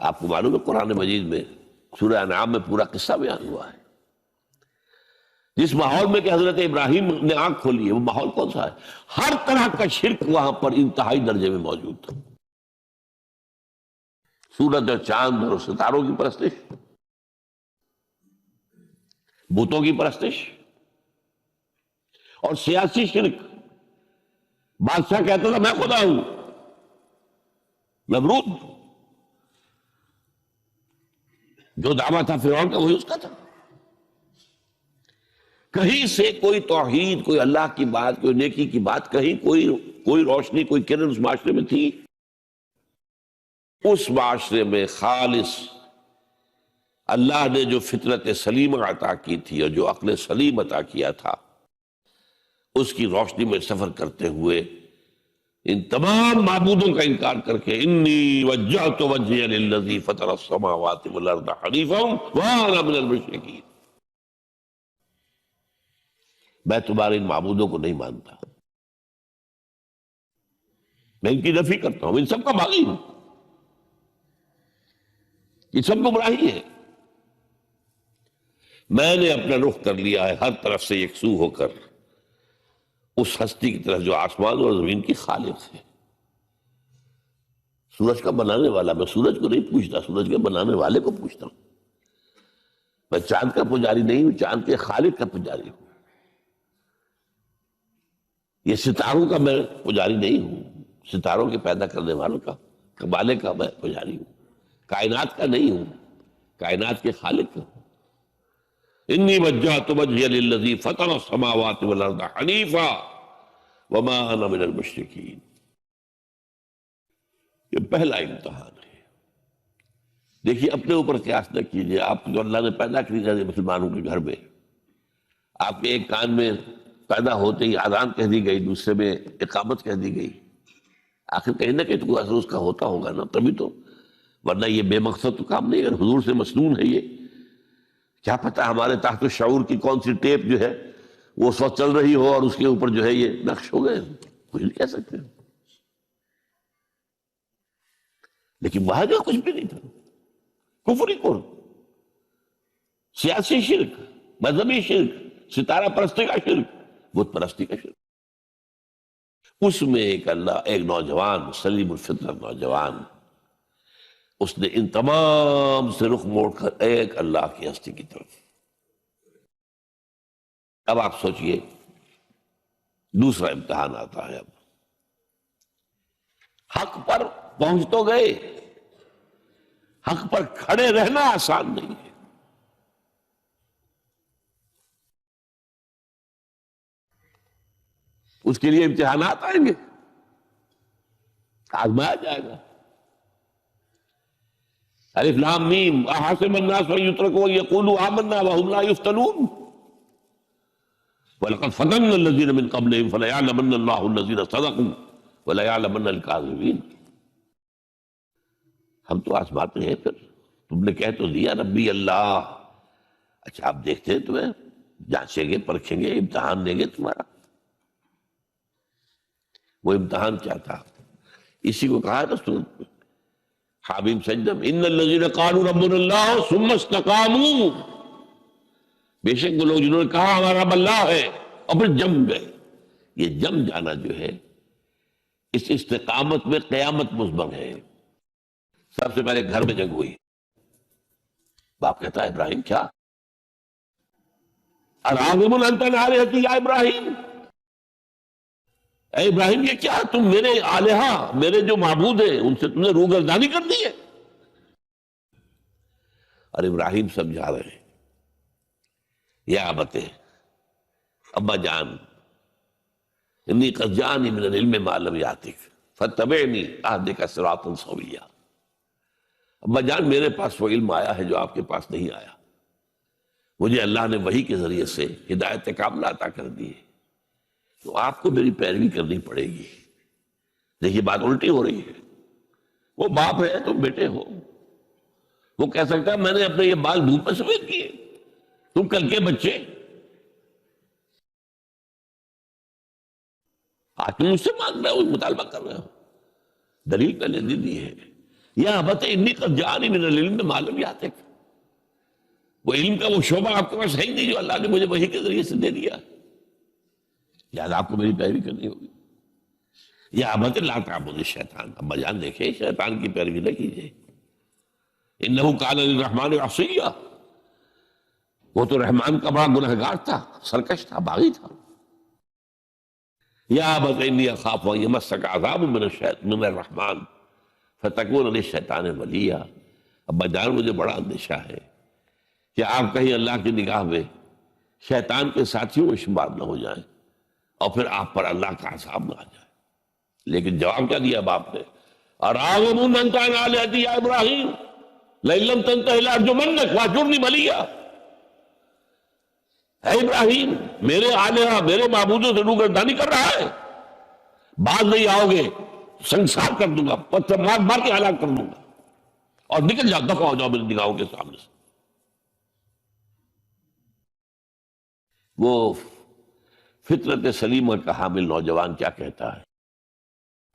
آپ کو معلوم ہے قرآن مجید میں سورہ انعام میں پورا قصہ بیان ہوا ہے، جس ماحول میں کہ حضرت ابراہیم نے آنکھ کھولی ہے وہ ماحول کون سا ہے؟ ہر طرح کا شرک وہاں پر انتہائی درجے میں موجود تھا۔ سورج اور چاند اور ستاروں کی پرستش، بتوں کی پرستش، اور سیاسی شرک۔ بادشاہ کہتا تھا میں خدا ہوں، نمرود جو دعویٰ تھا فرعون کا وہی اس کا تھا۔ کہیں سے کوئی توحید، کوئی اللہ کی بات، کوئی نیکی کی بات، کہیں کوئی روشنی، کوئی کرن اس معاشرے میں تھی؟ اس معاشرے میں خالص اللہ نے جو فطرت سلیمہ عطا کی تھی اور جو عقل سلیم عطا کیا تھا، اس کی روشنی میں سفر کرتے ہوئے ان تمام معبودوں کا انکار کر کے انی وجہت وجہی للذی فطر السماوات والارض حنیفا وانا من المشرکین، میں تمہارے ان معبودوں کو نہیں مانتا، میں ان کی نفی کرتا ہوں، ان سب کا باغی ہوں، یہ سب گمراہی ہے۔ میں نے اپنا رخ کر لیا ہے ہر طرف سے یکسو ہو کر اس ہستی کی طرف جو آسمان اور زمین کی خالق ہے، سورج کا بنانے والا۔ میں سورج کو نہیں پوچھتا، سورج کے بنانے والے کو پوچھتا ہوں۔ میں چاند کا پجاری نہیں ہوں، چاند کے خالق کا پجاری ہوں۔ یہ ستاروں کا میں پجاری نہیں ہوں، ستاروں کے پیدا کرنے والوں کا، کمالے کا میں پجاری ہوں، کائنات کا نہیں ہوں، کائنات کے خالق کا۔ انی وجہت وجہی للذی فطر السماوات والارض حنیفا وما انا من المشرکین۔ یہ پہلا امتحان ہے۔ دیکھیے اپنے اوپر قیاس نہ کیجیے، آپ جو اللہ نے پیدا کیا ہے مسلمانوں کے گھر میں، آپ کے ایک کان میں پیدا ہوتے ہی اذان کہہ دی گئی، دوسرے میں اقامت کہہ دی گئی، آخر کہیں نہ کہیں تو کوئی اثر اس کا ہوتا ہوگا نا، تبھی تو، ورنہ یہ بے مقصد تو کام نہیں ہے، حضور سے مسنون ہے یہ۔ کیا پتہ ہمارے تحت الشعور کی کون سی ٹیپ جو ہے وہ اس وقت چل رہی ہو اور اس کے اوپر جو ہے یہ نقش ہو گئے، کچھ نہیں کہہ سکتے۔ لیکن وہاں کا کچھ بھی نہیں تھا، کفری کفر، سیاسی شرک، مذہبی شرک، ستارہ پرستی کا شرک، بت پرستی کا شرک۔ اس میں ایک نوجوان، سلیم الفطرت نوجوان، اس نے ان تمام سے رخ موڑ کر ایک اللہ کی ہستی کی طرف۔ اب آپ سوچئے دوسرا امتحان آتا ہے۔ اب حق پر پہنچ تو گئے، حق پر کھڑے رہنا آسان نہیں ہے۔ اس کے لیے امتحانات آئیں گے، آزمایا جائے گا۔ الف لام میم احسب الناس ان یترکوا ان یقولوا آمنا وهم لا یفتنون ولقد فتنا الذین من قبلهم فلیعلمن اللہ الذین صدقوا وليعلمن الکاذبین۔ ہم تو آزماتے ہیں، پھر تم نے کہہ تو دیا ربی اللہ، اچھا آپ دیکھتے ہیں تمہیں جانچیں گے، پرکھیں گے، امتحان لیں گے تمہارا۔ وہ امتحان کیا تھا؟ اسی کو کہا نا سورۃ حامیم سجدہ، ان الذین قالوا ربنا اللہ ثم استقاموا، بے شک وہ لوگ جنہوں نے کہا ہمارا رب اللہ ہے اور پھر جم گئے۔ یہ جم جانا جو ہے اس استقامت میں قیامت مضمن ہے۔ سب سے پہلے گھر میں جنگ ہوئی، باپ کہتا ہے ابراہیم کیا اراغب انت عن آلہتی یا ابراہیم، اے ابراہیم یہ کیا تم میرے آلہہ، میرے جو معبود ہیں ان سے تم نے روگردانی کر دی ہے؟ اور ابراہیم سمجھا رہے ہیں یا ابت، ابا جان انی قد جانی من العلم ما لم یاتک فاتبعنی اہدک صراطا سویا۔ ابا جان میرے پاس وہ علم آیا ہے جو آپ کے پاس نہیں آیا، مجھے اللہ نے وحی کے ذریعے سے ہدایت کاملہ عطا کر دی ہے، تو آپ کو میری پیروی کرنی پڑے گی۔ دیکھیے بات الٹی ہو رہی ہے، وہ باپ ہے تم بیٹے ہو، وہ کہہ سکتا ہے میں نے اپنے یہ بال دھوپ میں سفید کیے، تم کل کے بچے آج تم مجھ سے مانگ رہے ہو، مطالبہ کر رہے ہو۔ دلیل پہلے دے دی ہے یا ابت انی قد جاءنی من العلم ما لم یاتک، وہ علم کا وہ شعبہ آپ کے پاس ہے ہی نہیں جو اللہ نے مجھے وحی کے ذریعے سے دے دیا، لہٰذا آپ کو میری پیروی کرنی ہوگی۔ یا ابت لا تعبد الشیطان، ابا جان دیکھیں شیطان کی پیروی نہ کیجیے، انہ کان للرحمن عصیا، وہ تو رحمان کا بڑا گنہگار تھا، سرکش تھا، باغی تھا۔ یا ابت انی اخاف ان یمسک عذاب من الرحمن فتکون للشیطان ولیا، ابا جان مجھے بڑا اندیشہ ہے کہ آپ کہیں اللہ کی نگاہ میں شیطان کے ساتھیوں میں شمار نہ ہو جائیں اور پھر آپ پر اللہ کا عذاب نہ آ جائے۔ لیکن جواب کیا دیا باپ نے؟ اراغب انت عن آلہتی یا ابراہیم لئن لم تنتہ لارجمنک واہجرنی ملیا، اے ابراہیم میرے آلہہ میرے معبودوں سے روگردانی کر رہا ہے، بعد نہیں آؤ گے سنسار کر دوں گا، پتھر مار مار کے ہلاک کر دوں گا، اور نکل جاؤ، دفع ہو جاؤ میری نگاہوں کے سامنے سے۔ وہ فطرت سلیمہ کا حامل نوجوان کیا کہتا ہے؟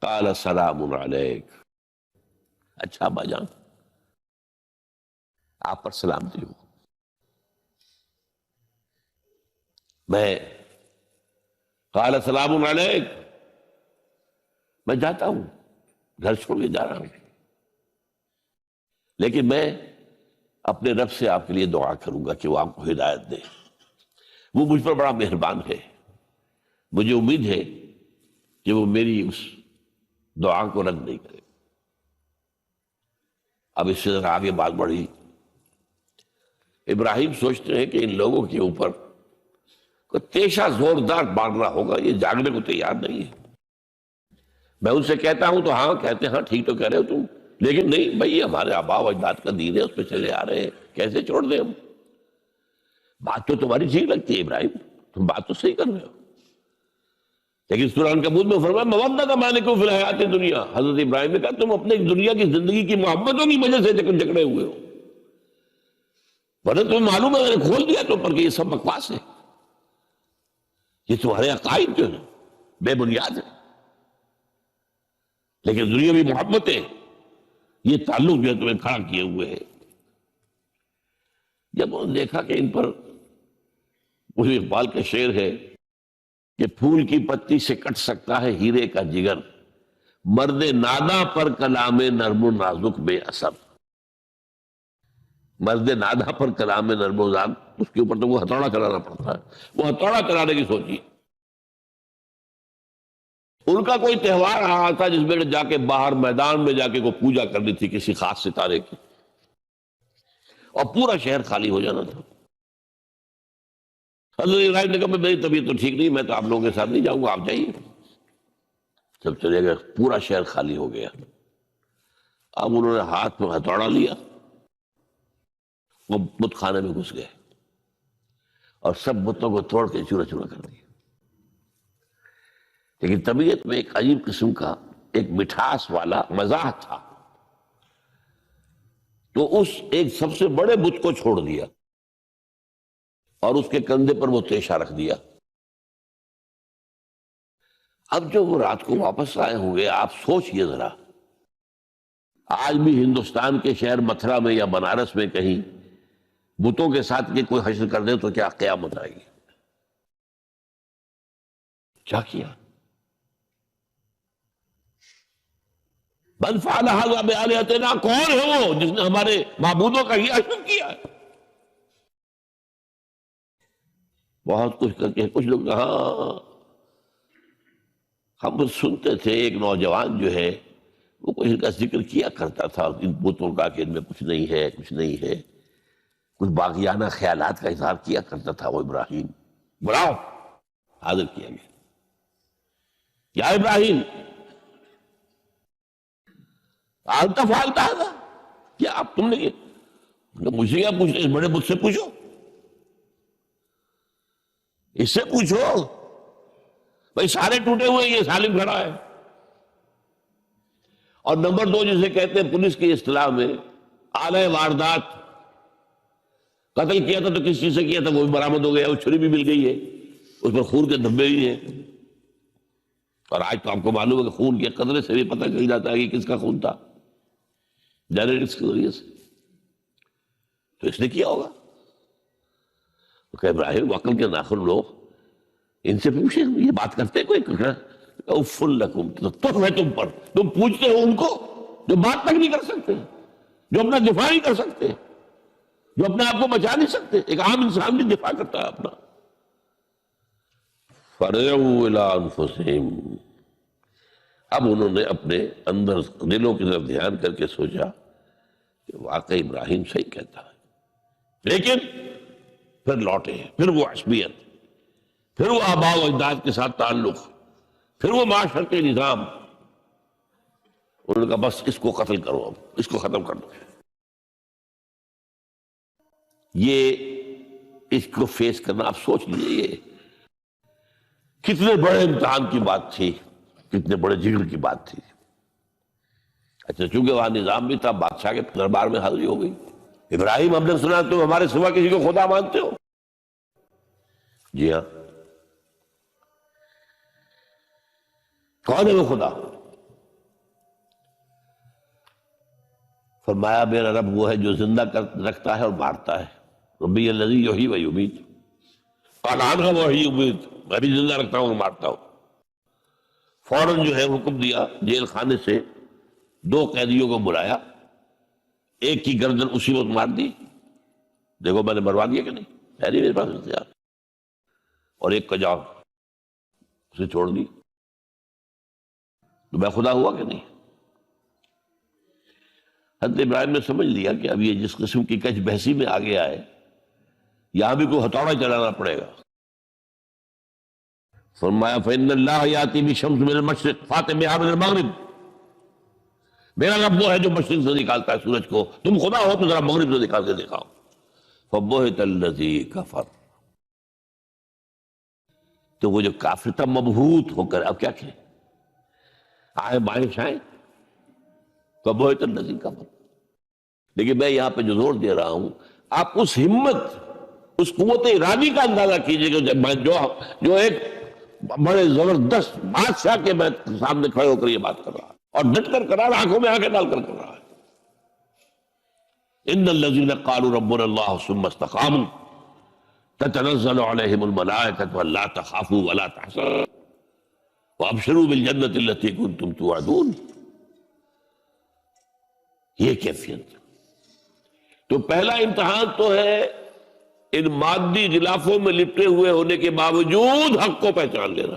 قال سلام علیک، اچھا ابا جان آپ پر سلامتی ہو، میں قال سلام علیک، میں جاتا ہوں، گھر چھوڑ کے جا رہا ہوں، لیکن میں اپنے رب سے آپ کے لیے دعا کروں گا کہ وہ آپ کو ہدایت دے، وہ مجھ پر بڑا مہربان ہے، مجھے امید ہے کہ وہ میری اس دعا کو رد نہیں کرے۔ اب اس سے ذرا آگے بات بڑھی، ابراہیم سوچتے ہیں کہ ان لوگوں کے اوپر کوئی تیشہ زوردار مارنا ہوگا، یہ جاگنے کو تیار نہیں ہے۔ میں ان سے کہتا ہوں تو ہاں کہتے ہیں، ہاں ٹھیک تو کہہ رہے ہو تم، لیکن نہیں بھائی ہمارے آبا و اجداد کا دین ہے، اس پہ چلے آ رہے ہیں، کیسے چھوڑ دیں ہم؟ بات تو تمہاری ٹھیک لگتی ہے ابراہیم، تم بات تو صحیح کر رہے ہو، لیکن سورہ عنکبوت میں فرمایا مودۃ بینکم فی الحیاۃ الدنیا، حضرت ابراہیم نے کہا تم اپنے دنیا کی زندگی کی محبتوں کی وجہ سے جکڑے ہوئے ہو، ورنہ تمہیں معلوم ہے میں نے کھول دیا تم پر کہ یہ سب بکواس ہے، یہ تمہارے عقائد جو ہیں بے بنیاد ہے، لیکن دنیاوی محبتیں یہ تعلق جو ہے تمہیں کھڑا کیے ہوئے ہیں۔ جب انہوں نے دیکھا کہ ان پر، وہ اقبال کا شعر ہے کہ پھول کی پتی سے کٹ سکتا ہے ہیرے کا جگر، مرد ناداں پر کلام نرم و نازک بے اثر، مرد ناداں پر کلام نرم و نازک، اس کے اوپر تو وہ ہتھوڑا چلانا پڑتا ہے، وہ ہتھوڑا چلانے کی سوچی۔ ان کا کوئی تہوار آ رہا تھا جس میں جا کے باہر میدان میں جا کے کوئی پوجا کرنی تھی کسی خاص ستارے کی، اور پورا شہر خالی ہو جانا تھا۔ حضرت ابراہیم نے کہا میری طبیعت تو ٹھیک نہیں، میں تو آپ لوگوں کے ساتھ نہیں جاؤں گا، آپ جائیے۔ جب چلے گئے پورا شہر خالی ہو گیا، اب انہوں نے ہاتھ میں ہتھوڑا لیا، وہ بت خانے میں گھس گئے اور سب بتوں کو توڑ کے چورا چورا کر دیا۔ لیکن طبیعت میں ایک عجیب قسم کا ایک مٹھاس والا مزاح تھا، تو اس ایک سب سے بڑے بت کو چھوڑ دیا اور اس کے کندھے پر وہ تیشہ رکھ دیا۔ اب جو وہ رات کو واپس آئے ہوں گے، آپ سوچئے ذرا، آج بھی ہندوستان کے شہر متھرا میں یا بنارس میں کہیں بتوں کے ساتھ کے کوئی حشر کر دے تو کیا قیامت آئے گی؟ کیا کیا؟ من فعل ھذا بآلہتنا، کون ہے وہ جس نے ہمارے معبودوں کا یہ حشر کیا ہے؟ بہت کچھ کر کے کچھ لوگ ہاں ہم سنتے تھے ایک نوجوان جو ہے وہ کوئی ان کا ذکر کیا کرتا تھا ان بتوں کا کہ ان میں کچھ نہیں ہے، کچھ نہیں ہے، کچھ باغیانہ خیالات کا اظہار کیا کرتا تھا وہ ابراہیم۔ بلاؤ، حاضر کیا گیا، یا ابراہیم انت فعلت ھذا، کیا آپ تم نے مجھ سے کیا پوچھتے، اس بڑے بت سے پوچھو، اس سے پوچھو، بھائی سارے ٹوٹے ہوئے یہ سالم کھڑا ہے۔ اور نمبر 2 جسے کہتے ہیں پولیس کی اصطلاح میں آلہ واردات، قتل کیا تھا تو کس چیز سے کیا تھا وہ بھی برآمد ہو گیا، وہ چھری بھی مل گئی ہے، اس پر خون کے دھبے بھی ہیں، اور آج تو آپ کو معلوم ہے کہ خون کے قطرے سے بھی پتہ چل جاتا ہے کہ کس کا خون تھا۔ جنریٹکس کے ذریعے سے، تو اس نے کیا ہوگا۔ تو کہ ابراہیم عقل کے ناخن لو، ان سے پوچھیں یہ بات کرتے کوئی؟ اف لکم، تو ہے تم پر، تم پوچھتے ہو ان کو جو بات تک نہیں کر سکتے، جو اپنا دفاع نہیں کر سکتے، جو اپنے آپ کو بچا نہیں سکتے۔ ایک عام انسان بھی دفاع کرتا ہے اپنا۔ فَرَجَعُوا إِلَىٰ أَنفُسِهِمْ، اب انہوں نے اپنے اندر دلوں کی طرف دھیان کر کے سوچا کہ واقعی ابراہیم صحیح کہتا ہے، لیکن پھر لوٹے، پھر وہ عصبیت، پھر وہ آباء و اجداد کے ساتھ تعلق، پھر وہ معاشرتی نظام۔ انہوں نے کہا بس اس کو قتل کرو، اب اس کو ختم کر دو۔ یہ اس کو فیس کرنا، آپ سوچ لیجیے یہ کتنے بڑے امتحان کی بات تھی، کتنے بڑے جگر کی بات تھی۔ اچھا چونکہ وہاں نظام بھی تھا، بادشاہ کے دربار میں حاضری ہو گئی۔ ابراہیم ہم نے سنا تم ہمارے سوا کسی کو خدا مانتے ہو؟ جی ہاں۔ کون ہے وہ خدا؟ فرمایا میرا رب وہ ہے جو زندہ رکھتا ہے اور مارتا ہے، ربی الذی یحیی و یمیت، قال عنہ وحی یمیت، میں بھی زندہ رکھتا ہوں اور مارتا ہوں۔ فوراً جو ہے حکم دیا، جیل خانے سے 2 قیدیوں کو بلایا، ایک کی گردن اسی وقت مار دی، دیکھو میں نے مروا دیا کہ نہیں، ہے نہیں میرے پاس اختیار، اور ایک کا جان اسے چھوڑ دی، تو میں خدا ہوا کہ نہیں؟ حضرت ابراہیم نے سمجھ لیا کہ اب یہ جس قسم کی کچ بحثی میں آ گیا ہے، یہاں بھی کوئی ہتھوڑا چلانا پڑے گا۔ فرمایا فإن اللہ یاتی بالشمس من المشرق فأت بہا من المغرب، میرا رب وہ ہے جو مشرق سے نکالتا ہے سورج کو، تم خدا ہو تو ذرا مغرب سے نکال کے دکھاؤ۔ فبہت الذی کفر، تو وہ جو کافر تھا مبہوت ہو کر، اب کیا کہیں، آئے بائیں شائیں، فبہت الذی کفر۔ لیکن میں یہاں پہ جو زور دے رہا ہوں، آپ اس ہمت، اس قوت ارادی کا اندازہ کیجئے کہ جو ایک بڑے زبردست بادشاہ کے میں سامنے کھڑے ہو کر یہ بات کر رہا ہے، اور ڈٹ کر کر رہا ہے، آنکھوں میں آنکھیں ڈال کر کر رہا ہے۔ ان الذین قالوا ربنا اللہ ثم استقاموا تتنزل علیہم الملائکۃ الا تخافوا ولا تحزنوا وابشروا بالجنۃ التی کنتم توعدون۔ یہ کیفیت۔ تو پہلا امتحان تو ہے ان مادی غلافوں میں لپٹے ہوئے ہونے کے باوجود حق کو پہچان لینا۔